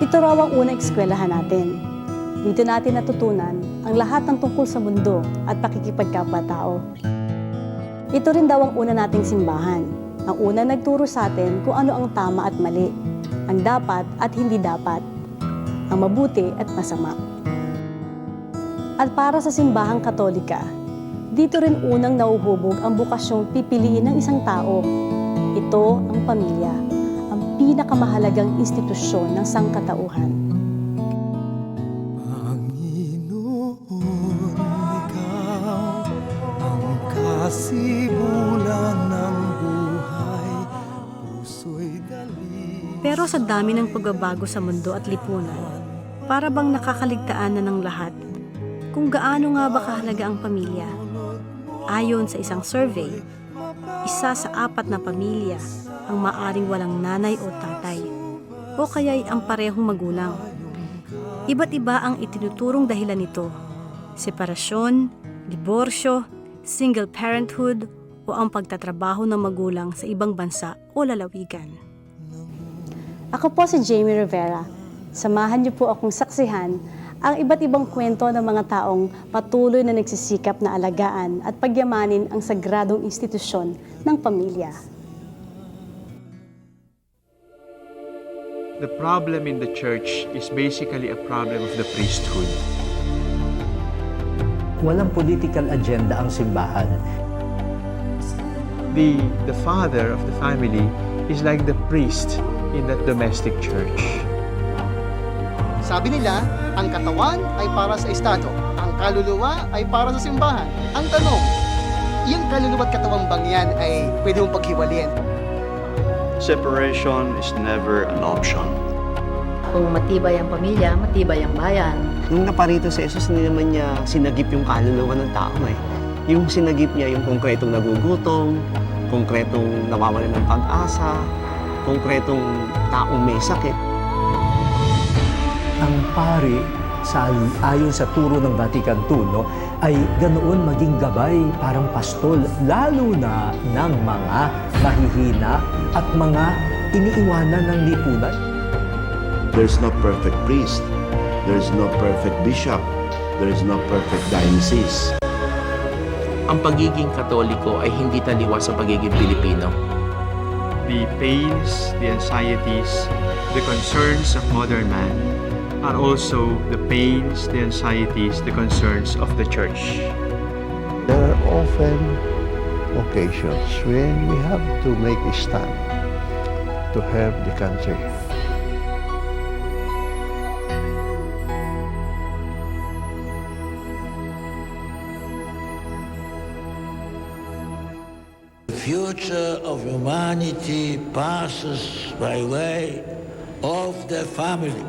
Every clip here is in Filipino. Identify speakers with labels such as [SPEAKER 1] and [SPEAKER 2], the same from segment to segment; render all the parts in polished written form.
[SPEAKER 1] Ito raw ang unang eskwelahan natin. Dito natin natutunan ang lahat ng tungkol sa mundo at pakikipagkapwa-tao. Ito rin daw ang una nating simbahan. Ang una nagturo sa atin kung ano ang tama at mali, ang dapat at hindi dapat, ang mabuti at masama. At para sa simbahang Katolika, dito rin unang nauhubog ang bukasyong pipiliin ng isang tao. Ito ang pamilya, ang pinakamahalagang institusyon ng sangkatauhan.
[SPEAKER 2] Panginoon, ikaw ang kasimulan ng buhay, puso'y dali.
[SPEAKER 1] Pero sa dami ng pagbabago sa mundo at lipunan, para bang nakakaligtaan na ng lahat kung gaano nga ba kahalaga ang pamilya. Ayon sa isang survey, 1 sa 4 na pamilya ang maaring walang nanay o tatay, o kaya'y ang parehong magulang. Iba't iba ang itinuturong dahilan nito: separasyon, diborsyo, single parenthood, o ang pagtatrabaho ng magulang sa ibang bansa o lalawigan. Ako po si Jamie Rivera. Samahan niyo po akong saksihan ang iba't ibang kwento ng mga taong patuloy na nagsisikap na alagaan at pagyamanin ang sagradong institusyon ng pamilya.
[SPEAKER 3] The problem in the church is basically a problem of the priesthood.
[SPEAKER 4] Walang political agenda ang simbahan.
[SPEAKER 3] The father of the family is like the priest in that domestic church.
[SPEAKER 5] Sabi nila, ang katawan ay para sa estado, ang kaluluwa ay para sa simbahan. Ang tanong, yung kaluluwa at katawang bang yan ay pwede mong paghiwalin?
[SPEAKER 6] Separation is never an option.
[SPEAKER 7] Kung matibay ang pamilya, matibay ang bayan.
[SPEAKER 8] Nung naparito si Jesus, hindi naman niya sinagip yung kaluluwa ng tao Yung sinagip niya yung konkretong nagugutom, konkretong nawawalan ng pag-asa, konkretong taong may sakit.
[SPEAKER 4] Ang pari, ayon sa turo ng Vatican II, ay ganoon maging gabay parang pastol, lalo na ng mga mahihina at mga iniiwanan ng lipunan.
[SPEAKER 9] There's no perfect priest. There's no perfect bishop. There's no perfect diocese.
[SPEAKER 10] Ang pagiging Katoliko ay hindi taliwas sa pagiging Pilipino.
[SPEAKER 3] The pains, the anxieties, the concerns of modern man are also the pains, the anxieties, the concerns of the church.
[SPEAKER 11] There are often occasions when we have to make a stand to help the country.
[SPEAKER 12] The future of humanity passes by way of the family.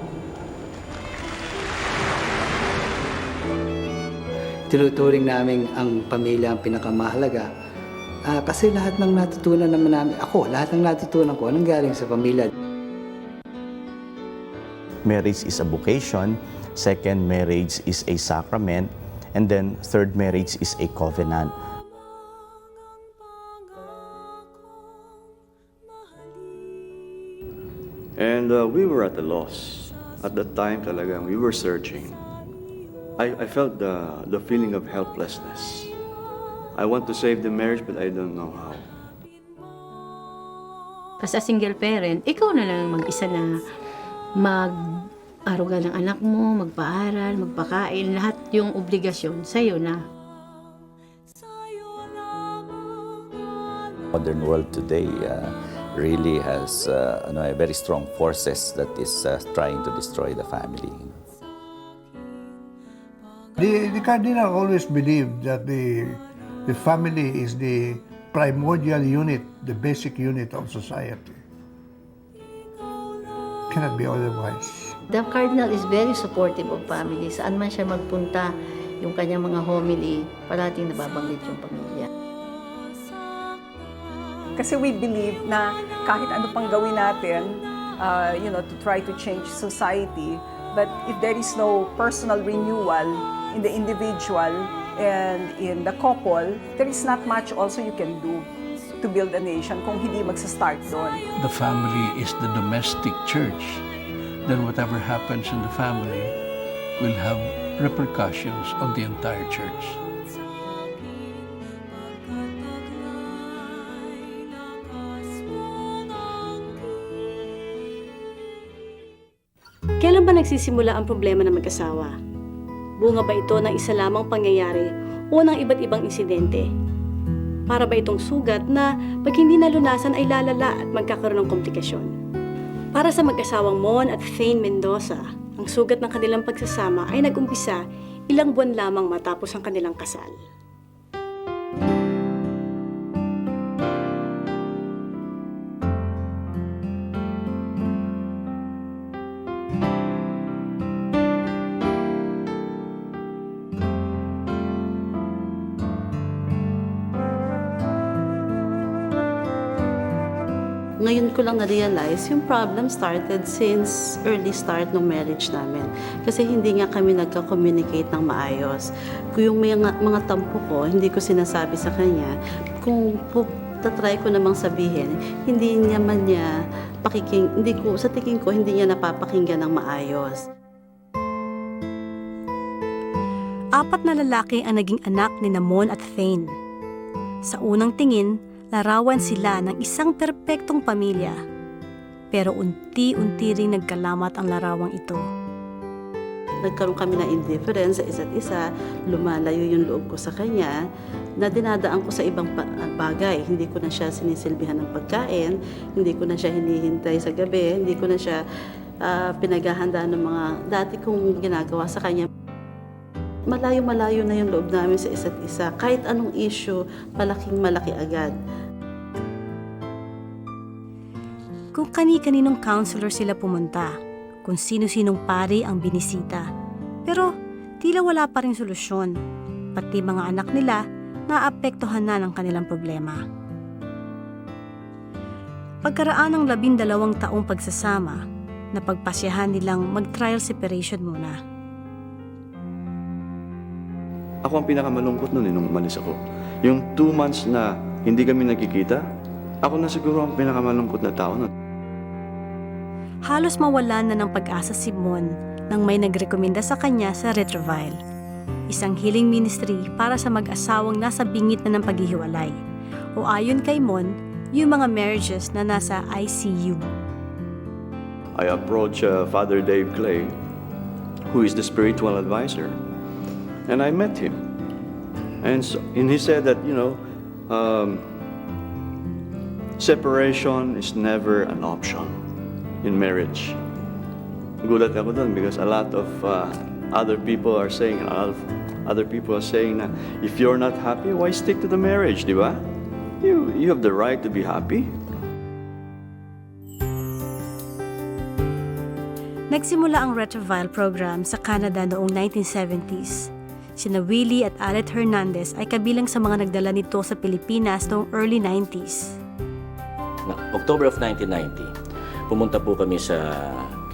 [SPEAKER 13] Tinuturing namin ang pamilya ang pinakamahalaga. Kasi lahat ng natutunan naman namin, lahat ng natutunan ko, nanggaling sa pamilya.
[SPEAKER 14] Marriage is a vocation, second, marriage is a sacrament, and then third, marriage is a covenant.
[SPEAKER 6] And we were at a loss. At that time talagang we were searching. I felt the feeling of helplessness. I want to save the marriage but I don't know how.
[SPEAKER 7] As a single parent, ikaw na lang mag-isa na mag-aruga ng anak mo, magpaaral, magpakain, lahat yung obligasyon sa'yo na.
[SPEAKER 15] Modern world today really has very strong forces that is trying to destroy the family.
[SPEAKER 11] The Cardinal always believed that the family is the primordial unit, the basic unit of society. Cannot be otherwise.
[SPEAKER 7] The Cardinal is very supportive of family. Saan man siya magpunta, yung kanyang mga homily, parating nababanggit yung pamilya.
[SPEAKER 16] Kasi we believe na kahit ano pang gawin natin, to try to change society, but if there is no personal renewal in the individual and in the couple, there is not much also you can do to build a nation kung hindi magsa-start doon.
[SPEAKER 17] The family is the domestic church. then whatever happens in the family will have repercussions on the entire church.
[SPEAKER 1] Kailan ba nagsisimula ang problema ng mag-asawa? Bunga ba ito ng isa lamang pangyayari o ng iba't ibang insidente? Para ba itong sugat na pag hindi nalunasan ay lalala at magkakaroon ng komplikasyon? Para sa mag-asawang Mon at Thane Mendoza, ang sugat ng kanilang pagsasama ay nag-umpisa ilang buwan lamang matapos ang kanilang kasal.
[SPEAKER 7] Ngayon ko lang na-realize, yung problem started since early start ng marriage namin. Kasi hindi nga kami nagka-communicate ng maayos. Kung yung mga tampo ko, hindi ko sinasabi sa kanya. Kung tatry ko namang sabihin, hindi naman niya sa tingin ko, hindi niya napapakinggan ng maayos.
[SPEAKER 1] 4 na lalaki ang naging anak ni Mon at Thane. Sa unang tingin, larawan sila ng isang perpektong pamilya. Pero unti-unti ring nagkalamat ang larawang ito.
[SPEAKER 7] Nagkaroon kami ng indifference sa isa't isa, lumalayo yung loob ko sa kanya, na dinadaan ko sa ibang bagay. Hindi ko na siya sinisilbihan ng pagkain, hindi ko na siya hinihintay sa gabi, hindi ko na siya pinaghahanda ng mga dati kong ginagawa sa kanya. Malayo-malayo na yung loob namin sa isa't isa. Kahit anong issue, malaking-malaki agad.
[SPEAKER 1] Kung kani-kaninong counselor sila pumunta, kung sino-sinong pari ang binisita. Pero tila wala pa rin solusyon. Pati mga anak nila naapektuhan na ng kanilang problema. Pagkaraan ng 12 taong pagsasama, napagpasyahan nilang mag-trial separation muna.
[SPEAKER 6] Ako ang pinakamalungkot nun nung umalis ako. Yung 2 months na hindi kami nagkikita, ako na siguro ang pinakamalungkot na tao nun.
[SPEAKER 1] Halos mawalan na ng pag-asa si Mon nang may nagrekomenda sa kanya sa Retrovile, isang healing ministry para sa mag-asawang nasa bingit na ng paghihiwalay. O ayon kay Mon, yung mga marriages na nasa ICU.
[SPEAKER 6] I approached Father Dave Clay, who is the spiritual advisor. And I met him. And he said that, separation is never an option in marriage. Gulat ako doon because a lot of other people are saying na if you're not happy, why stick to the marriage, di ba? You have the right to be happy.
[SPEAKER 1] Nagsimula ang Retrovile program sa Canada noong 1970s. Sina Willie at Alet Hernandez ay kabilang sa mga nagdala nito sa Pilipinas noong early 90s.
[SPEAKER 18] October of 1990, pumunta po kami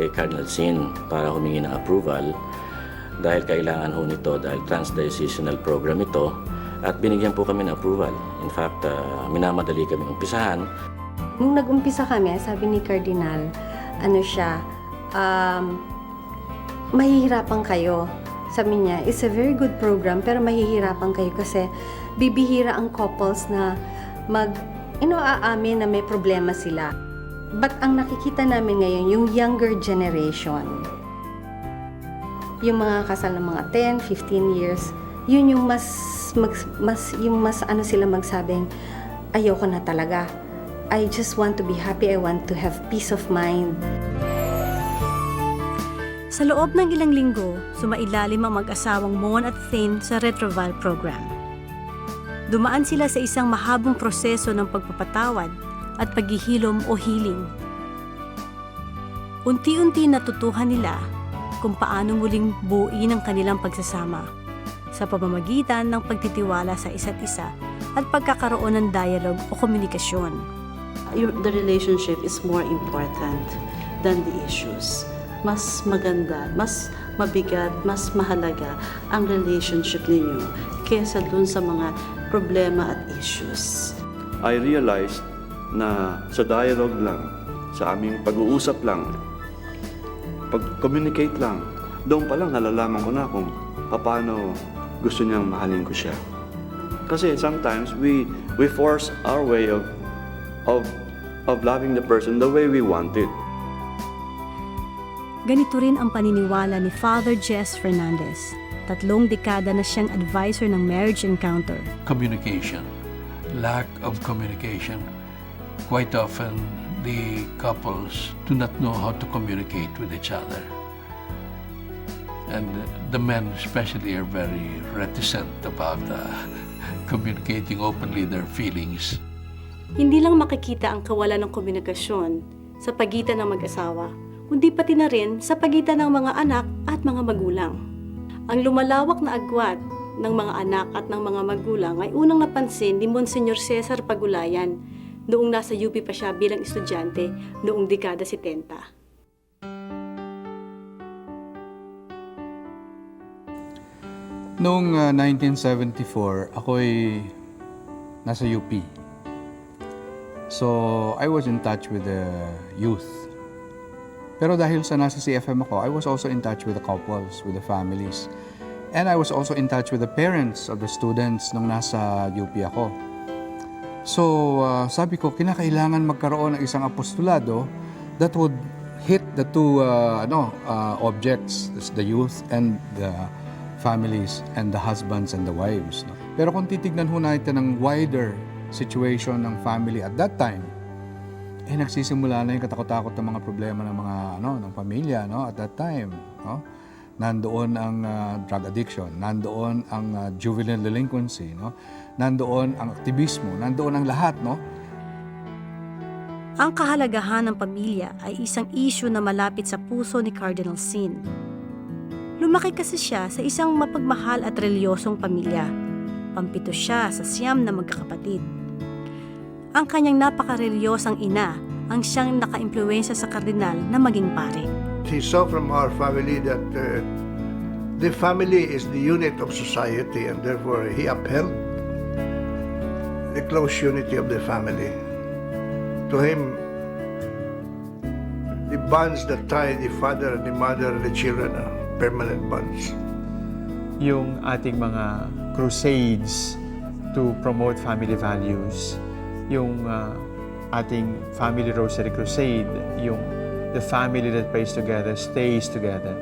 [SPEAKER 18] kay Cardinal Asin para humingi ng approval dahil kailangan ho nito dahil transdiocesanal program ito at binigyan po kami ng approval. In fact, minamadali kami umpisahan.
[SPEAKER 19] Nung nag-umpisa kami, sabi ni Cardinal, mahihirapan kayo. Sabi niya, it's a very good program pero mahihirapan kayo kasi bibihira ang couples na aamin na may problema sila. But ang nakikita namin ngayon, yung younger generation, yung mga kasal ng mga 10, 15 years, yun yung sila magsabing, ayoko na talaga. I just want to be happy. I want to have peace of mind.
[SPEAKER 1] Sa loob ng ilang linggo, sumailalim ang mag-asawang Mon at Thane sa Retrovile program. Dumaan sila sa isang mahabang proseso ng pagpapatawad at paghihilom o healing. Unti-unti natutuhan nila kung paano muling buuin ang kanilang pagsasama sa pamamagitan ng pagtitiwala sa isa't isa at pagkakaroon ng dialogue o komunikasyon.
[SPEAKER 7] The relationship is more important than the issues. Mas maganda, mas mabigat, mas mahalaga ang relationship ninyo kesa dun sa mga problema at issues.
[SPEAKER 6] I realized na sa dialogue lang, sa aming pag-uusap lang, makipag-communicate lang. Doon pa lang nalalaman ko na kung paano gusto niyang mahalin ko siya. Kasi sometimes we force our way of loving the person the way we want it.
[SPEAKER 1] Ganito rin ang paniniwala ni Father Jess Fernandez. 3 dekada na siyang advisor ng marriage encounter.
[SPEAKER 17] Communication, lack of communication. Quite often, the couples do not know how to communicate with each other. And the men especially are very reticent about communicating openly their feelings.
[SPEAKER 1] Hindi lang makikita ang kawalan ng komunikasyon sa pagitan ng mag-asawa, kundi pati na rin sa pagitan ng mga anak at mga magulang. Ang lumalawak na agwat ng mga anak at ng mga magulang ay unang napansin ni Monsignor Cesar Pagulayan noong nasa UP pa siya bilang estudyante noong dekada 70.
[SPEAKER 20] Noong 1974, ako'y nasa UP. So, I was in touch with the youth. Pero dahil sa nasa CFM ako, I was also in touch with the couples, with the families. And I was also in touch with the parents of the students nung nasa UP ako. So, sabi ko, kinakailangan magkaroon ng isang apostolado that would hit the two objects, the youth and the families and the husbands and the wives. Pero kung titignan ho natin ng wider situation ng family at that time, nagsisimula na yung katakot-takot ng mga problema ng mga ng pamilya at that time. Nandoon ang drug addiction, nandoon ang juvenile delinquency, nandoon ang aktivismo, nandoon ang lahat.
[SPEAKER 1] Ang kahalagahan ng pamilya ay isang issue na malapit sa puso ni Cardinal Sin. Lumaki kasi siya sa isang mapagmahal at reliyosong pamilya. Pampito siya sa 9 na magkakapatid. Ang kanyang napakarelyosang ina ang siyang naka-impluwensya sa Cardinal na maging pare.
[SPEAKER 11] He saw from our family that the family is the unit of society, and therefore he upheld the close unity of the family. To him, the bonds that tie the father and the mother and the children are permanent bonds.
[SPEAKER 3] Yung ating mga crusades to promote family values, yung ating family rosary crusade, yung the family that prays together stays together.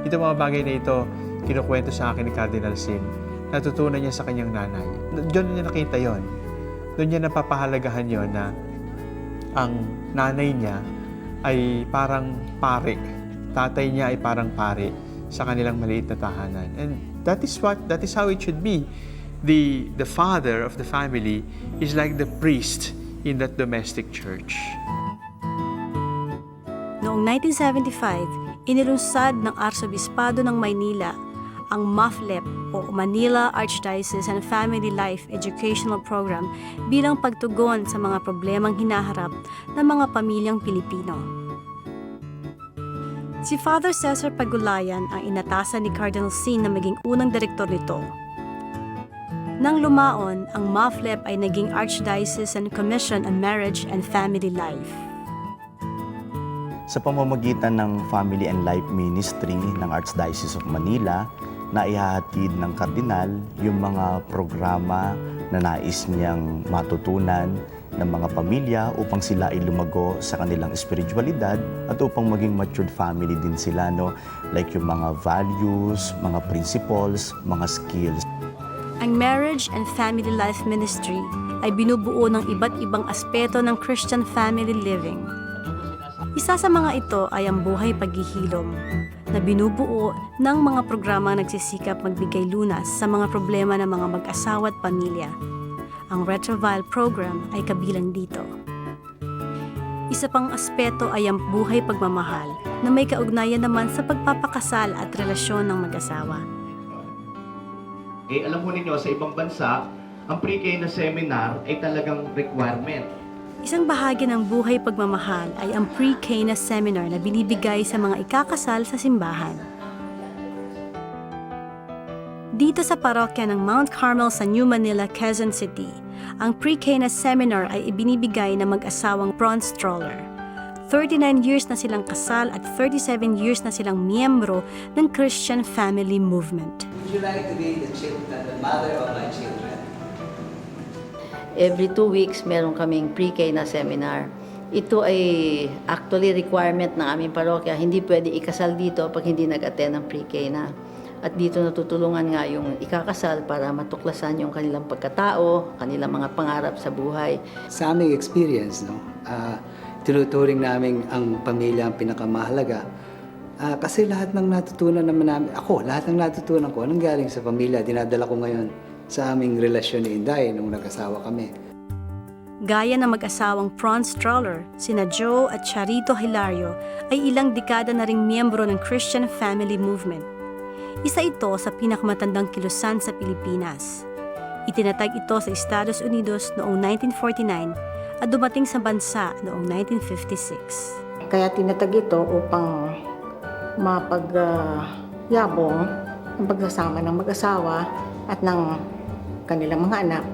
[SPEAKER 3] Ito mga bagay na ito, kinukwento sa akin ni Cardinal Sin. Natutunan niya sa kanyang nanay. Doon niya nakita yon. Doon niya napapahalagahan yon na ang nanay niya ay parang pare. Tatay niya ay parang pare sa kanilang maliit na tahanan. And that is how it should be. The father of the family is like the priest in that domestic church.
[SPEAKER 1] Noong 1975, inilunsad ng Arsobispado ng Maynila ang MAFLEP o Manila Archdiocese and Family Life Educational Program bilang pagtugon sa mga problemang hinaharap ng mga pamilyang Pilipino. Si Father Cesar Pagulayan ang inatasan ni Cardinal Sin na maging unang direktor nito. Nang lumaon, ang MAFLEP ay naging Archdiocese and Commission on Marriage and Family Life.
[SPEAKER 14] Sa pamamagitan ng Family and Life Ministry ng Archdiocese of Manila, na ihahatid ng Cardinal yung mga programa na nais niyang matutunan ng mga pamilya upang sila ay lumago sa kanilang espiritualidad at upang maging matured family din sila, like yung mga values, mga principles, mga skills.
[SPEAKER 1] Ang Marriage and Family Life Ministry ay binubuo ng iba't ibang aspeto ng Christian family living. Isa sa mga ito ay ang buhay paghihilom, na binubuo ng mga programang nagsisikap magbigay lunas sa mga problema ng mga mag-asawa at pamilya. Ang Retrovile program ay kabilang dito. Isa pang aspeto ay ang buhay pagmamahal na may kaugnayan naman sa pagpapakasal at relasyon ng mag-asawa.
[SPEAKER 10] Alam mo ninyo, sa ibang bansa, ang pre-K na seminar ay talagang requirement.
[SPEAKER 1] Isang bahagi ng buhay pagmamahal ay ang pre-K na seminar na binibigay sa mga ikakasal sa simbahan. Dito sa parokya ng Mount Carmel sa New Manila, Quezon City, ang pre-K na seminar ay ibinibigay ng mag-asawang bronze stroller. 39 years na silang kasal at 37 years na silang miyembro ng Christian Family Movement.
[SPEAKER 13] Would you like to be the mother of my children?
[SPEAKER 21] Every 2 weeks, meron kaming pre-K na seminar. Ito ay actually requirement ng aming parokya. Hindi pwede ikasal dito pag hindi nag-attend ng pre-K na. At dito natutulungan nga yung ikakasal para matuklasan yung kanilang pagkatao, kanilang mga pangarap sa buhay.
[SPEAKER 13] Sa aming experience, tinuturing namin ang pamilya ang pinakamahalaga. Kasi lahat ng natutunan naman namin, lahat ng natutunan ko, galing sa pamilya, dinadala ko ngayon sa aming relasyon ni Inday nung nag-asawa kami.
[SPEAKER 1] Gaya ng mag-asawang prawn stroller, sina Joe at Chito Hilario ay ilang dekada na ring miyembro ng Christian Family Movement. Isa ito sa pinakamatandang kilusan sa Pilipinas. Itinatag ito sa Estados Unidos noong 1949 at dumating sa bansa noong 1956.
[SPEAKER 22] Kaya tinatag ito upang mapagyabong ang pagsasama ng mag-asawa at ng kanilang mga anak.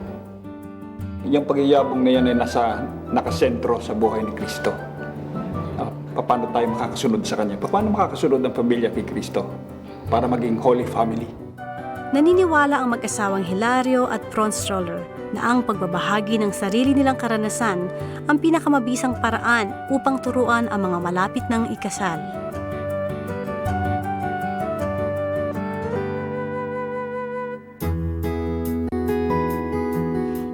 [SPEAKER 23] Yung pagyayabong na yan ay nakasentro sa buhay ni Kristo. Paano tayo makakasunod sa Kanya? Paano makakasunod ang pamilya kay Kristo para maging Holy Family?
[SPEAKER 1] Naniniwala ang mag-asawang Hilario at prawn stroller na ang pagbabahagi ng sarili nilang karanasan ang pinakamabisang paraan upang turuan ang mga malapit ng ikasal.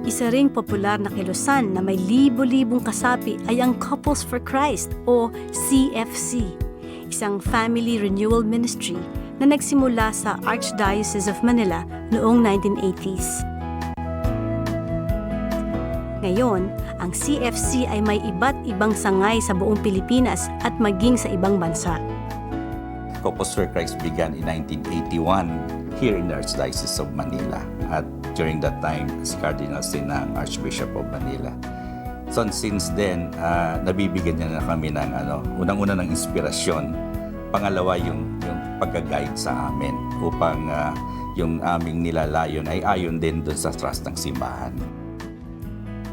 [SPEAKER 1] Isa ring popular na kilusan na may libo-libong kasapi ay ang Couples for Christ o CFC, isang family renewal ministry na nagsimula sa Archdiocese of Manila noong 1980s. Ngayon, ang CFC ay may iba't ibang sangay sa buong Pilipinas at maging sa ibang bansa.
[SPEAKER 15] Couples for Christ began in 1981 here in the Archdiocese of Manila at during that time as Cardinal Asin ng Archbishop of Manila. So since then, nabibigyan niya na kami ng unang-una ng inspirasyon. Pangalawa, yung pagka-guide sa amin upang yung aming nilalayon ay ayon din doon sa trust ng simbahan.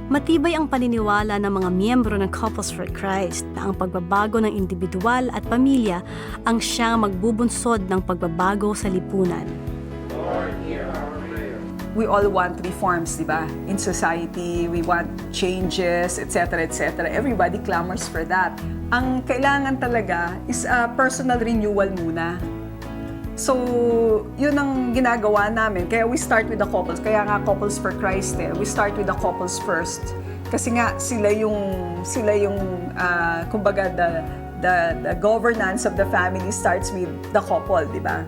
[SPEAKER 1] Matibay ang paniniwala ng mga miyembro ng Couples for Christ na ang pagbabago ng individual at pamilya ang siyang magbubunsod ng pagbabago sa lipunan.
[SPEAKER 16] We all want reforms, di ba? In society, we want changes, etc., etc. Everybody clamors for that. Ang kailangan talaga is a personal renewal muna. So, yun ang ginagawa namin. Kaya we start with the couples. Kaya nga Couples for Christ we start with the couples first. Kasi nga sila yung kumbaga the governance of the family starts with the couple, di ba?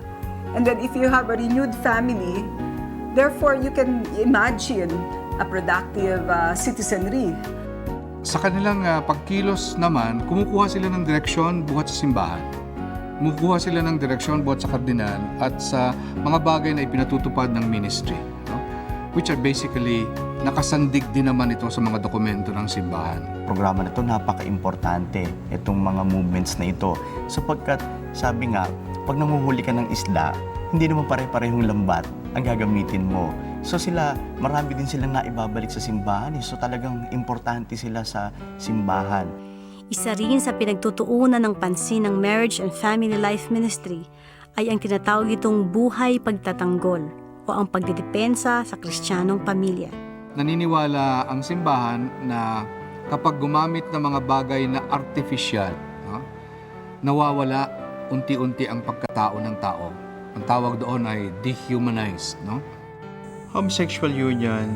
[SPEAKER 16] And then if you have a renewed family, therefore you can imagine a productive citizenry.
[SPEAKER 20] Sa kanilang pagkilos naman, kumukuha sila ng direksyon buhat sa simbahan. Kumukuha sila ng direksyon buhat sa Cardinal at sa mga bagay na ipinatutupad ng ministry, which are basically nakasandig din naman ito sa mga dokumento ng simbahan.
[SPEAKER 14] Programa na ito napaka-importante, itong mga movements na ito. Sapagkat sabi nga, pag nanguhuli ka ng isda, hindi naman pare-parehong lambat ang gagamitin mo. So sila, marami din silang naibabalik sa simbahan. So talagang importante sila sa simbahan.
[SPEAKER 1] Isa rin sa pinagtutuunan ng pansin ng Marriage and Family Life Ministry ay ang tinatawag itong buhay pagtatanggol o ang pagdedepensa sa Kristiyanong pamilya.
[SPEAKER 20] Naniniwala ang simbahan na kapag gumamit ng mga bagay na artificial, nawawala unti-unti ang pagkatao ng tao. Ang tawag doon ay dehumanized,
[SPEAKER 3] Homosexual union,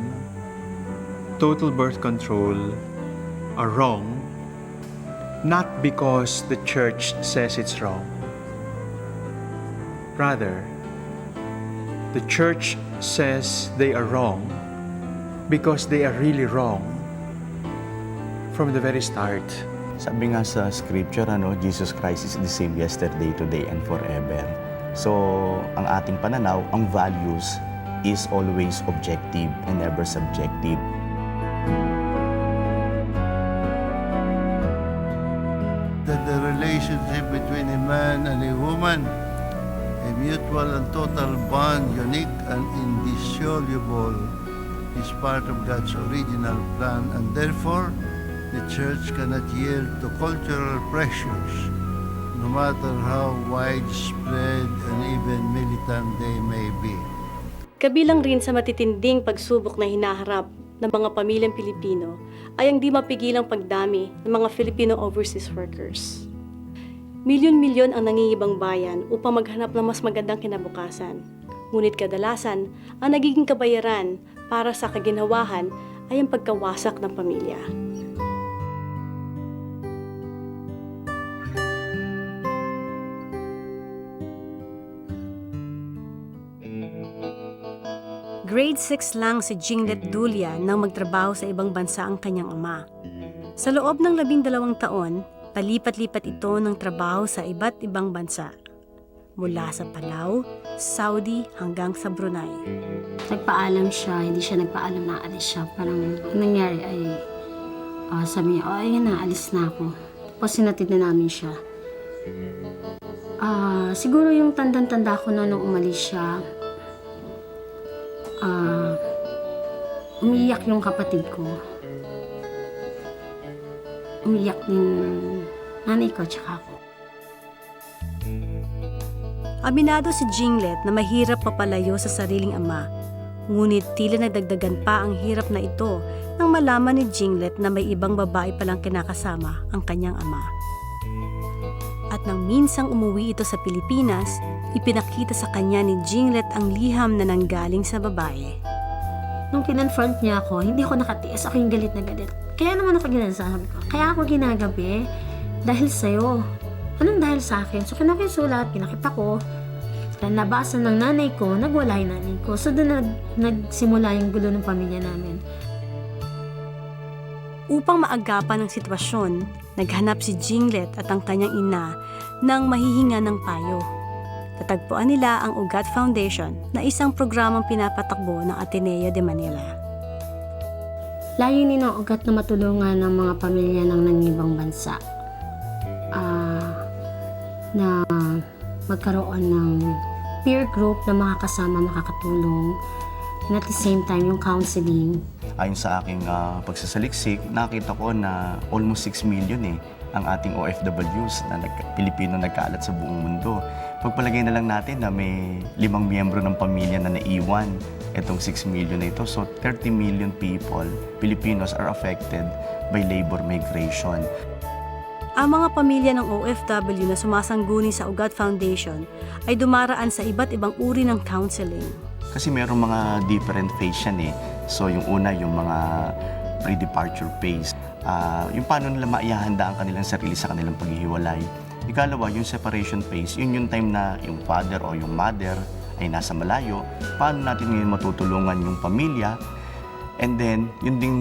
[SPEAKER 3] total birth control are wrong, not because the church says it's wrong. Rather, the church says they are wrong because they are really wrong from the very start.
[SPEAKER 14] Sabi nga sa scripture, Jesus Christ is the same yesterday, today, and forever. So, ang ating pananaw, ang values is always objective and never subjective.
[SPEAKER 24] That the relationship between a man and a woman, a mutual and total bond, unique and indissoluble, is part of God's original plan, and therefore The Church cannot yield to cultural pressures, no matter how widespread and even militant they may be.
[SPEAKER 1] Kabilang rin sa matitinding pagsubok na hinaharap ng mga pamilyang Pilipino ay ang di mapigilang pagdami ng mga Filipino overseas workers. Milyon-milyon ang nangingibang bayan upang maghanap ng mas magandang kinabukasan. Ngunit kadalasan, ang nagiging kabayaran para sa kaginawahan ay ang pagkawasak ng pamilya. Grade 6 lang si Jinglet Dulia nang magtrabaho sa ibang bansa ang kanyang ama. Sa loob ng 12 taon, palipat-lipat ito ng trabaho sa iba't ibang bansa. Mula sa Palau, Saudi hanggang sa Brunei.
[SPEAKER 2] Nagpaalam siya, hindi siya nagpaalam na alis siya. Parang nangyari ay sabi niya, ayun na, alis na ako. Tapos sinatid na namin siya. Siguro yung tandang-tanda ko nung umalis siya, umiyak yung kapatid ko. Umiyak din nanay ko tsaka ako.
[SPEAKER 1] Aminado si Jinglet na mahirap papalayo sa sariling ama. Ngunit tila nagdagdagan pa ang hirap na ito nang malaman ni Jinglet na may ibang babae palang kinakasama ang kanyang ama. At nang minsang umuwi ito sa Pilipinas, ipinakita sa kanya ni Jinglet ang liham na nanggaling sa babae.
[SPEAKER 2] Nung kinonfront niya ako, hindi ako nakatiis. Ako yung galit na galit. Kaya naman ako ginagabi ko. Kaya ako ginagabi dahil sa'yo. Anong dahil sa akin? So kinakisulat, pinakita ko. Nabasa ng nanay ko, nagwala yung nanay ko. So doon nagsimula yung gulo ng pamilya namin.
[SPEAKER 1] Upang maagapan ang sitwasyon, naghanap si Jinglet at ang kanyang ina ng mahihinga ng payo. Tatagpuan nila ang Ugat Foundation na isang programang pinapatakbo ng Ateneo de Manila.
[SPEAKER 2] Layunin ng Ugat na matulungan ng mga pamilya ng nangibang bansa na magkaroon ng peer group na makakasama, makakatulong, and at the same time yung counseling.
[SPEAKER 14] Ayon sa aking pagsasaliksik, nakita ko na almost 6 million ang ating OFWs na Pilipino nagkaalat sa buong mundo. Pagpalagay na lang natin na may 5 miyembro ng pamilya na naiwan itong 6 million na ito. So 30 million people, Filipinos, are affected by labor migration.
[SPEAKER 1] Ang mga pamilya ng OFW na sumasangguni sa Ugat Foundation ay dumaraan sa iba't ibang uri ng counseling.
[SPEAKER 14] Kasi mayroong mga different phase yan So yung una, yung mga pre-departure phase. Yung paano nila maihahanda ang kanilang sarili sa kanilang paghihiwalay. Ikalawa, yung separation phase, yun yung time na yung father o yung mother ay nasa malayo. Paano natin ngayon matutulungan yung pamilya? And then, yun ding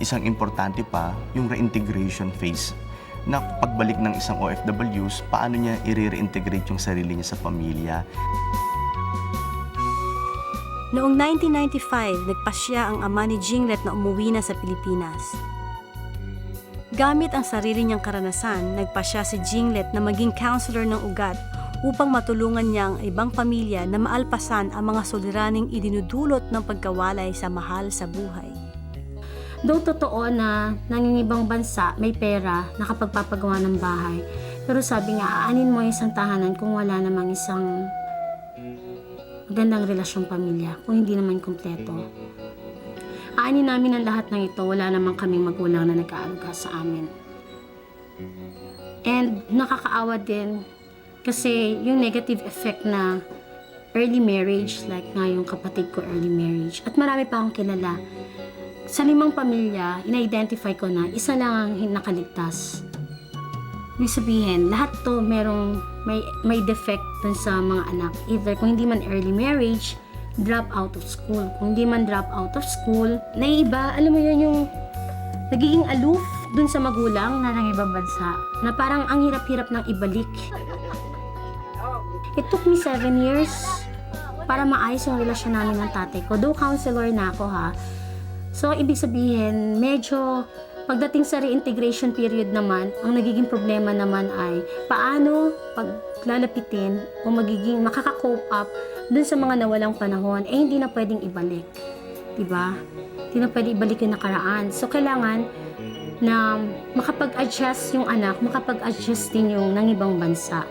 [SPEAKER 14] isang importante pa, yung reintegration phase. Na pagbalik ng isang OFWs, paano niya i-reintegrate yung sarili niya sa pamilya.
[SPEAKER 1] Noong 1995, nagpasya ang ama ni Jinglet na umuwi na sa Pilipinas. Gamit ang sarili niyang karanasan, nagpasya si Jinglet na maging counselor ng Ugat upang matulungan niya ang ibang pamilya na maalpasan ang mga suliraning idinudulot ng pagkawalay sa mahal sa buhay.
[SPEAKER 2] Though totoo na nangingibang bansa may pera, nakapagpapagawa ng bahay, pero sabi nga, aanin mo isang tahanan kung wala namang isang magandang relasyong pamilya, kung hindi naman kumpleto. Aanin namin ang lahat ng ito, wala namang kaming magulang na nag-aaruga sa amin. And nakakaawa din kasi yung negative effect na early marriage, like nga yung kapatid ko early marriage, at marami pa akong kilala. Sa 5 pamilya, ina-identify ko na isa lang ang nakaligtas. Ibig sabihin, lahat to may defect dun sa mga anak. Either kung hindi man early marriage, drop out of school. Kung hindi man drop out of school, naiiba, alam mo yun yung nagiging aloof dun sa magulang na ng ibang bansa. Na parang ang hirap-hirap ng ibalik. It took me 7 years para maayos yung relasyon namin ng tatay ko. Though counselor na ako So, ibig sabihin, medyo pagdating sa reintegration period naman, ang nagiging problema naman ay paano paglalapitin o makaka-cope up dun sa mga nawalang panahon, hindi na pwedeng ibalik. Diba? Hindi na pwedeng ibalik yung nakaraan. So, kailangan na makapag-adjust yung anak, makapag-adjust din yung ng ibang bansa.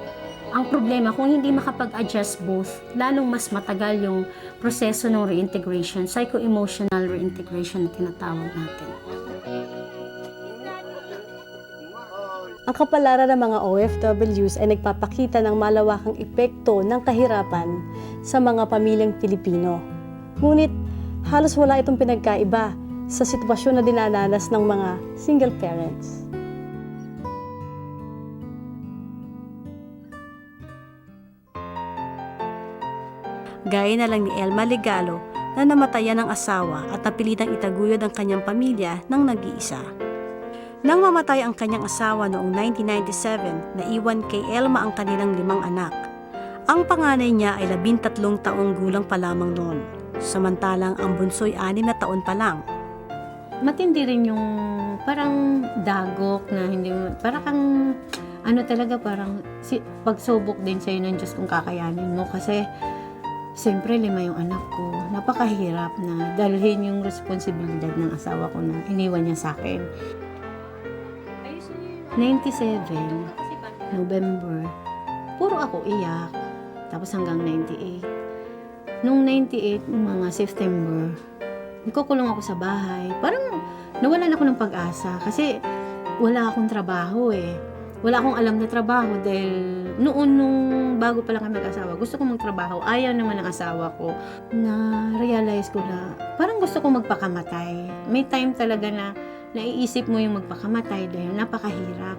[SPEAKER 2] Ang problema, kung hindi makapag-adjust both, lalong mas matagal yung proseso ng reintegration, psycho-emotional reintegration na tinatawag natin.
[SPEAKER 1] Ang kapalaran ng mga OFWs ay nagpapakita ng malawakang epekto ng kahirapan sa mga pamilyang Pilipino. Ngunit halos wala itong pinagkaiba sa sitwasyon na dinadanas ng mga single parents. Gaya na lang ni Elma Legalo na namatayan ng asawa at napilitang itaguyod ang kanyang pamilya ng nag-iisa. Nang mamatay ang kanyang asawa noong 1997, naiwan kay Elma ang kanilang 5 anak. Ang panganay niya ay 13 taong gulang pa lamang noon, samantalang ang bunso'y 6 na taon pa lang.
[SPEAKER 2] Matindi rin yung parang dagok na hindi mo, parang talaga parang pagsubok din sa'yo ng Diyos kung kakayanin mo kasi siyempre 5 yung anak ko. Napakahirap na dalhin yung responsibilidad ng asawa ko na iniwan niya sa akin. 97, November, puro ako iyak. Tapos hanggang 98. Nung 98, mga September, nagkukulong ako sa bahay. Parang nawalan ako ng pag-asa kasi wala akong trabaho eh. Wala akong alam na trabaho dahil nung bago pa lang kami mag-asawa, gusto ko magtrabaho. Ayaw naman ng asawa ko. Na-realize ko na parang gusto ko magpakamatay. May time talaga na naiisip mo yung magpakamatay dahil napakahirap.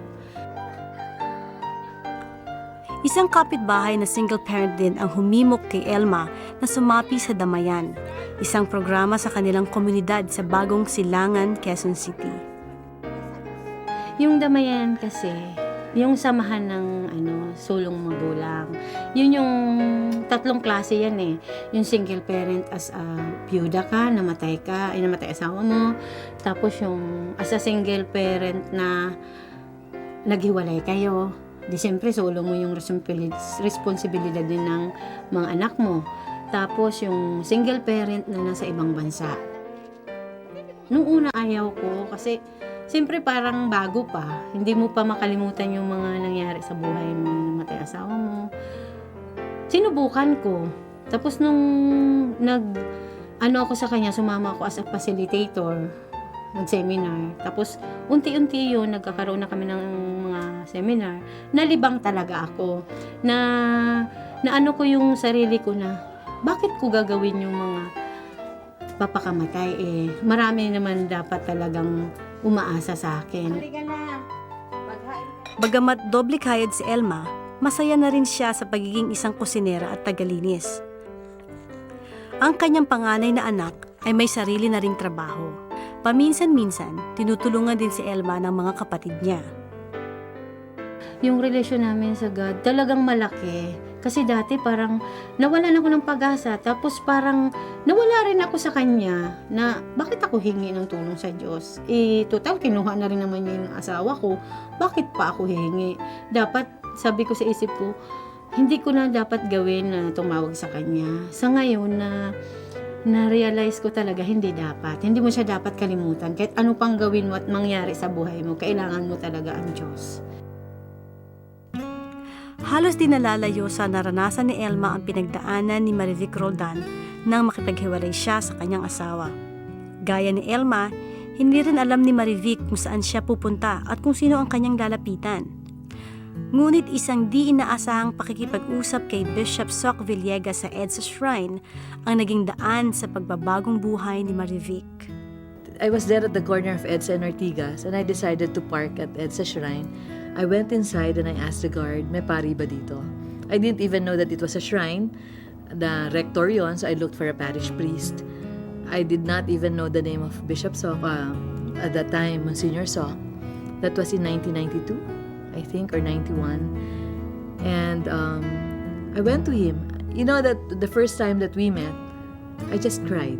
[SPEAKER 1] Isang kapitbahay na single parent din ang humimok kay Elma na sumapi sa Damayan, isang programa sa kanilang komunidad sa Bagong Silangan, Quezon City.
[SPEAKER 2] Yung Damayan kasi, yung samahan ng sulong magulang. Yun yung 3 klase yan eh. Yung single parent as a byuda ka, namatay asawa mo. Tapos yung as a single parent na naghiwalay kayo. Di siyempre, solo mo yung responsibilidad din ng mga anak mo. Tapos yung single parent na nasa ibang bansa. Nung una ayaw ko kasi siyempre parang bago pa. Hindi mo pa makalimutan yung mga nangyari sa buhay mo, namatay asawa mo. Sinubukan ko. Tapos nung ako sa kanya, sumama ako as a facilitator, nag-seminar. Tapos unti-unti yun, nagkakaroon na kami ng mga seminar. Nalibang talaga ako. Na ko yung sarili ko na, bakit ko gagawin yung mga papakamatay eh. Marami naman dapat talagang umaasa sa akin.
[SPEAKER 1] Bagamat doble kayod si Elma, masaya na rin siya sa pagiging isang kusinera at tagalinis. Ang kanyang panganay na anak ay may sarili na ring trabaho. Paminsan-minsan, tinutulungan din si Elma ng mga kapatid niya.
[SPEAKER 2] Yung relasyon namin sa God, talagang malaki. Kasi dati parang nawalan ako ng pag-asa, tapos parang nawala rin ako sa kanya na bakit ako hingi ng tulong sa Diyos? Total, kinuha na rin naman niya yung asawa ko. Bakit pa ako hihingi? Dapat, sabi ko sa isip ko, hindi ko na dapat gawin na tumawag sa kanya. Sa ngayon na-realize ko talaga hindi dapat. Hindi mo siya dapat kalimutan. Kahit ano pang gawin mo at mangyari sa buhay mo, kailangan mo talaga ang Diyos.
[SPEAKER 1] Halos di nalalayo sa naranasan ni Elma ang pinagdaanan ni Marivic Roldan nang makipaghiwalay siya sa kanyang asawa. Gaya ni Elma, hindi rin alam ni Marivic kung saan siya pupunta at kung sino ang kanyang lalapitan. Ngunit isang di inaasahang pakikipag-usap kay Bishop Soc Villegas sa EDSA Shrine ang naging daan sa pagbabagong buhay ni Marivic.
[SPEAKER 4] I was there at the corner of EDSA and Ortigas and I decided to park at EDSA Shrine. I went inside and I asked the guard, may pari ba dito? I didn't even know that it was a shrine. The rector yon, so I looked for a parish priest. I did not even know the name of Bishop Soc, at that time, Monsignor Soc. That was in 1992, I think, or 91. And I went to him. You know that the first time that we met, I just cried.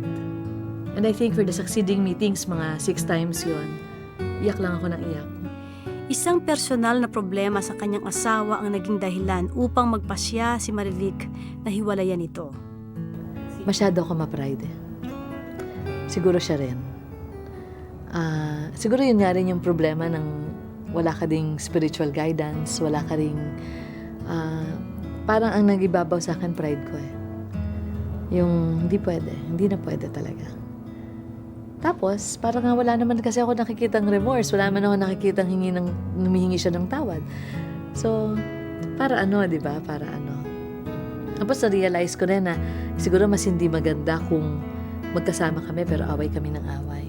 [SPEAKER 4] And I think for the succeeding meetings, mga 6 times yon, iyak lang ako ng iyak.
[SPEAKER 1] Isang personal na problema sa kanyang asawa ang naging dahilan upang magpasya si Marivic na hiwalayan ito.
[SPEAKER 4] Masyado ako ma-pride. Siguro siya rin. Siguro yun nga rin yung problema ng wala ka ding spiritual guidance, wala ka ring, parang ang nagibabaw sa akin, pride ko eh. Yung hindi na pwede talaga. Tapos, parang nga wala naman kasi ako nakikitang remorse, wala naman ako nakikitang humihingi siya ng tawad. So, para ano, di ba? Para ano. Tapos na-realize ko rin na siguro mas hindi maganda kung magkasama kami pero away kami ng away.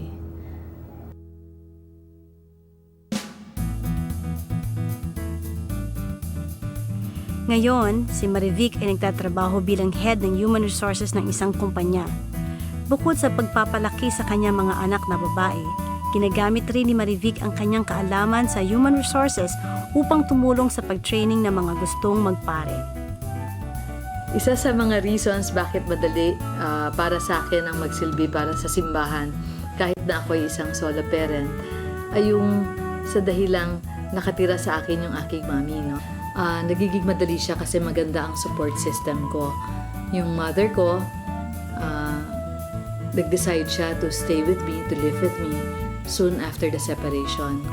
[SPEAKER 1] Ngayon, si Marivic ay nagtatrabaho bilang head ng human resources ng isang kumpanya. Bukod sa pagpapalaki sa kanyang mga anak na babae, ginagamit rin ni Marivic ang kanyang kaalaman sa human resources upang tumulong sa pag-training ng mga gustong magpare.
[SPEAKER 4] Isa sa mga reasons bakit madali para sa akin ang magsilbi para sa simbahan, kahit na ako ay isang solo parent, ay yung sa dahilang nakatira sa akin yung aking mami, no? Nagiging madali siya kasi maganda ang support system ko. Yung mother ko, nag-decide siya to stay with me, to live with me soon after the separation.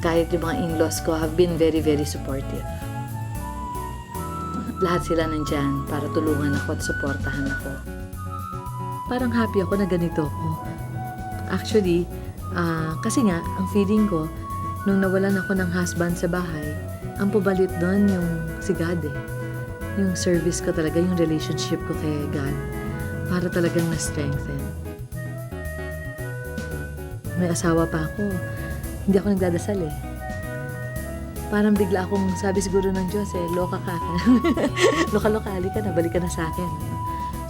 [SPEAKER 4] Kahit yung mga in-laws ko have been very, very supportive. Lahat sila nandyan para tulungan ako at supportahan ako. Parang happy ako na ganito ako. Actually, kasi nga, ang feeling ko, nung nawalan ako ng husband sa bahay, ang pubalit doon yung si God eh. Yung service ko talaga, yung relationship ko kay God. Para talagang na-strengthen. May asawa pa ako. Hindi ako nagdadasal eh. Parang bigla akong sabi siguro ng Diyos eh, loka ka. Loka-loka, halika na, balik ka na sa akin.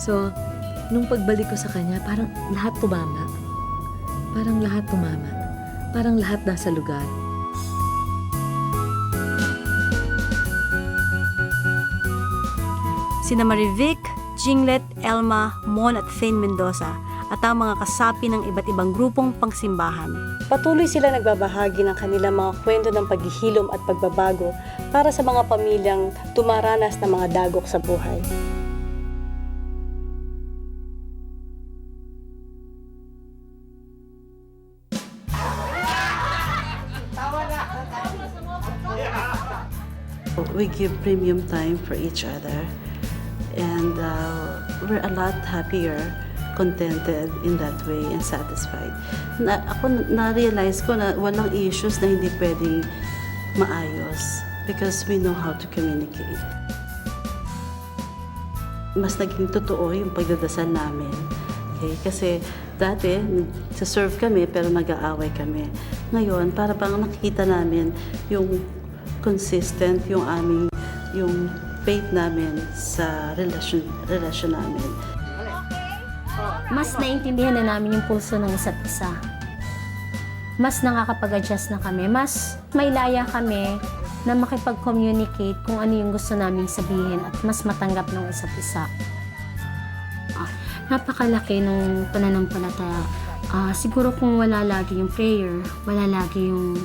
[SPEAKER 4] So, nung pagbalik ko sa Kanya, parang lahat tumama. Parang lahat tumama. Parang lahat nasa lugar.
[SPEAKER 1] Sina Marivic, Jinglet, Elma, Mon at Fane Mendoza at ang mga kasapi ng iba't ibang grupong pangsimbahan. Patuloy sila nagbabahagi ng kanilang mga kwento ng paghihilom at pagbabago para sa mga pamilyang tumaranas ng mga dagok sa buhay.
[SPEAKER 7] We give premium time for each other. And we're a lot happier, contented in that way, and satisfied. Na-realize ko na walang issues na hindi pwedeng maayos because we know how to communicate. Mas naging totoo yung pagdadasal namin. Okay? Kasi dati, sa-serve kami pero nag-aaway kami. Ngayon, para bang nakikita namin yung consistent, yung faith namin sa relasyon namin.
[SPEAKER 2] Mas naiintindihan na namin yung pulso ng isa't isa. Mas nakakapag-adjust na kami. Mas mailaya kami na makipag-communicate kung ano yung gusto namin sabihin at mas matanggap ng isa't isa. Napakalaki ng pananampalataya. Siguro kung wala lagi yung prayer, wala lagi yung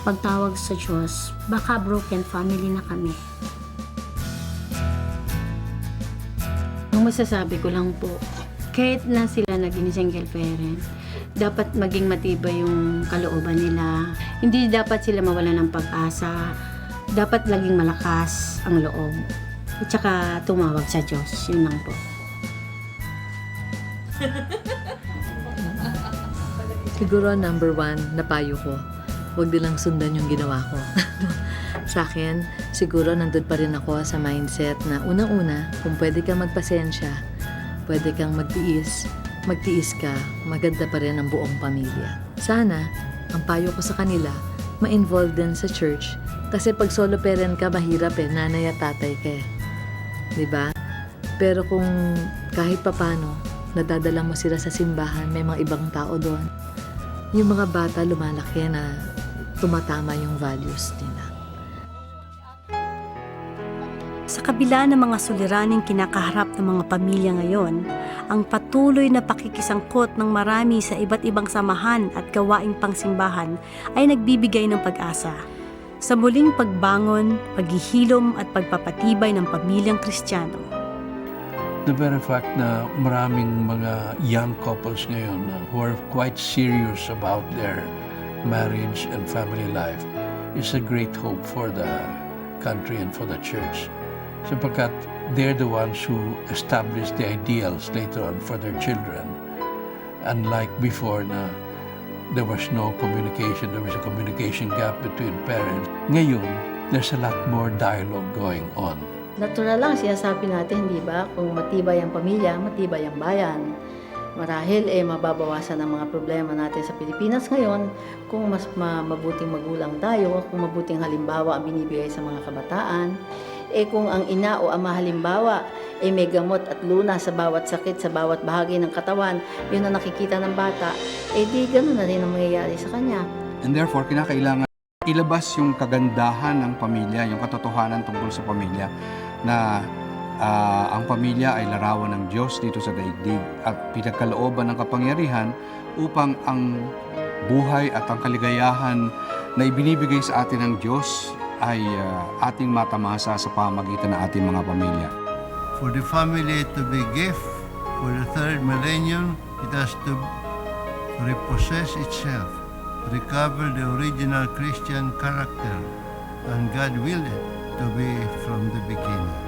[SPEAKER 2] pagtawag sa Diyos, baka broken family na kami. Ang masasabi ko lang po, kahit na sila naging single parent, dapat maging matibay yung kalooban nila. Hindi dapat sila mawalan ng pag-asa. Dapat laging malakas ang loob. At saka tumawag sa Diyos. Yun lang po.
[SPEAKER 4] Siguro number 1 na payo ko, huwag nilang sundan yung ginawa ko. Sa akin, siguro nandun pa rin ako sa mindset na unang-una, kung pwede kang magpasensya, pwede kang magtiis ka, maganda pa rin ang buong pamilya. Sana, ang payo ko sa kanila, ma-involve din sa church. Kasi pag solo parent ka, mahirap eh, nanay at tatay ka eh. Diba? Pero kung kahit papano, nadadala mo sila sa simbahan, may mga ibang tao doon, yung mga bata lumalaki na tumatama yung values nila.
[SPEAKER 1] Sa kabila ng mga suliraning kinakaharap ng mga pamilya ngayon, ang patuloy na pakikisangkot ng marami sa iba't ibang samahan at gawaing pangsimbahan ay nagbibigay ng pag-asa. Sa muling pagbangon, paghihilom at pagpapatibay ng pamilyang Kristiyano.
[SPEAKER 17] the very fact na maraming mga young couples ngayon who are quite serious about their marriage and family life is a great hope for the country and for the church. Sapagkat they're the ones who establish the ideals later on for their children. Unlike before na there was no communication, there was a communication gap between parents. Ngayon, there's a lot more dialogue going on.
[SPEAKER 21] Natural lang sinasabi natin, di ba? Kung matibay ang pamilya, matibay ang bayan. Marahil mababawasan ang mga problema natin sa Pilipinas ngayon kung mas mabuting magulang tayo, kung mabuting halimbawa ang binibigay sa mga kabataan. Kung ang ina o ama halimbawa may gamot at luna sa bawat sakit, sa bawat bahagi ng katawan, yun ang nakikita ng bata, di gano'n na rin ang mangyayari sa kanya.
[SPEAKER 20] And therefore, kinakailangan ilabas yung kagandahan ng pamilya, yung katotohanan tungkol sa pamilya, na ang pamilya ay larawan ng Diyos dito sa daigdig at pinagkalooban ng kapangyarihan upang ang buhay at ang kaligayahan na ibinibigay sa atin ng Diyos ay ating matamasa sa pamagitan ng ating mga pamilya.
[SPEAKER 24] For the family to be gift for the third millennium, it has to repossess itself, recover the original Christian character, and God willed it to be from the beginning.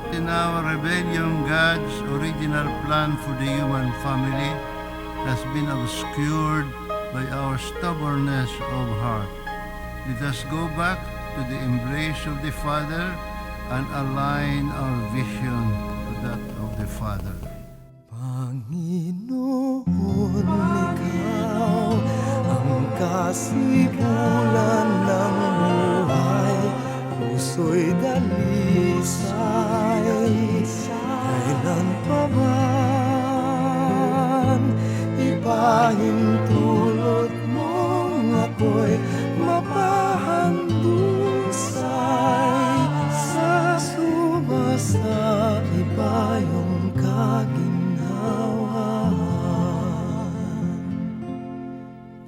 [SPEAKER 24] In our rebellion, God's original plan for the human family has been obscured by our stubbornness of heart. Let us go back to the embrace of the Father and align our vision to that of the Father.
[SPEAKER 5] Panginoon, Ikaw ang kasibulan ng buhay, puso'y dalisay, kailan pa man ipahintulot mong ako'y mapahandusay sa sumasa ibayong kaginhawaan.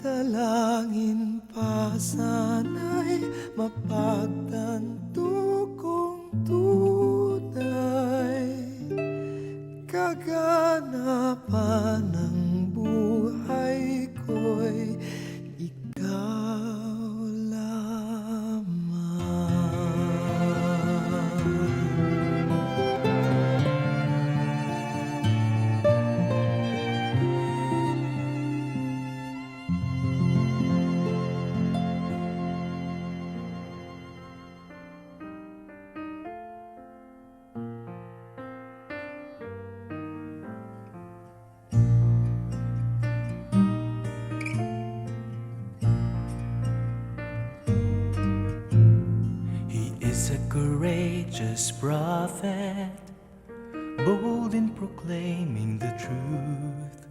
[SPEAKER 5] Dalangin pa sana'y mapagtanto kong tunay, kaganapan ng buhay ko'y ikaw lamang. Courageous prophet, bold in proclaiming the truth,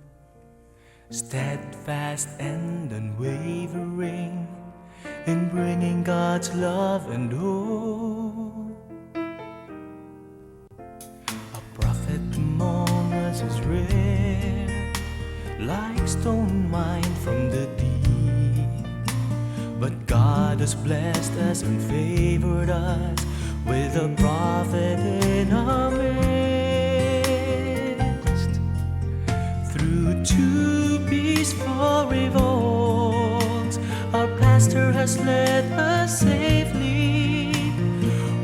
[SPEAKER 5] steadfast and unwavering in bringing God's love and hope. A prophet among us is rare, like stone mined from the deep, but God has blessed us and favored us with a prophet in our midst. Through two peaceful revolts, our pastor has led us safely,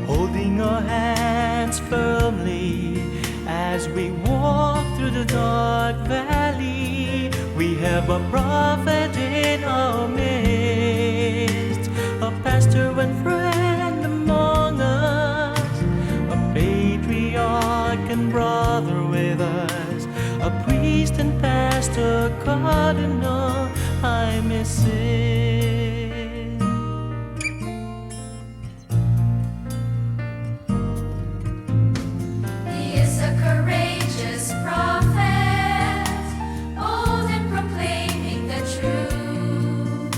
[SPEAKER 5] holding our hands firmly as we walk through the dark valley. We have a prophet in our midst, a pastor and friend among us, a patriarch and brother with us, a priest and pastor, Cardinal, I miss it.
[SPEAKER 8] He is a courageous prophet, bold in proclaiming the truth,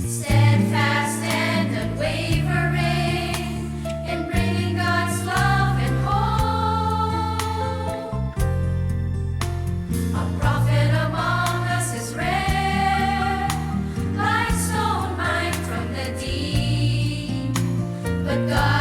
[SPEAKER 8] steadfast and unwavering in bringing God's love and hope. A prophet among us is rare, like stone mined from the deep, but God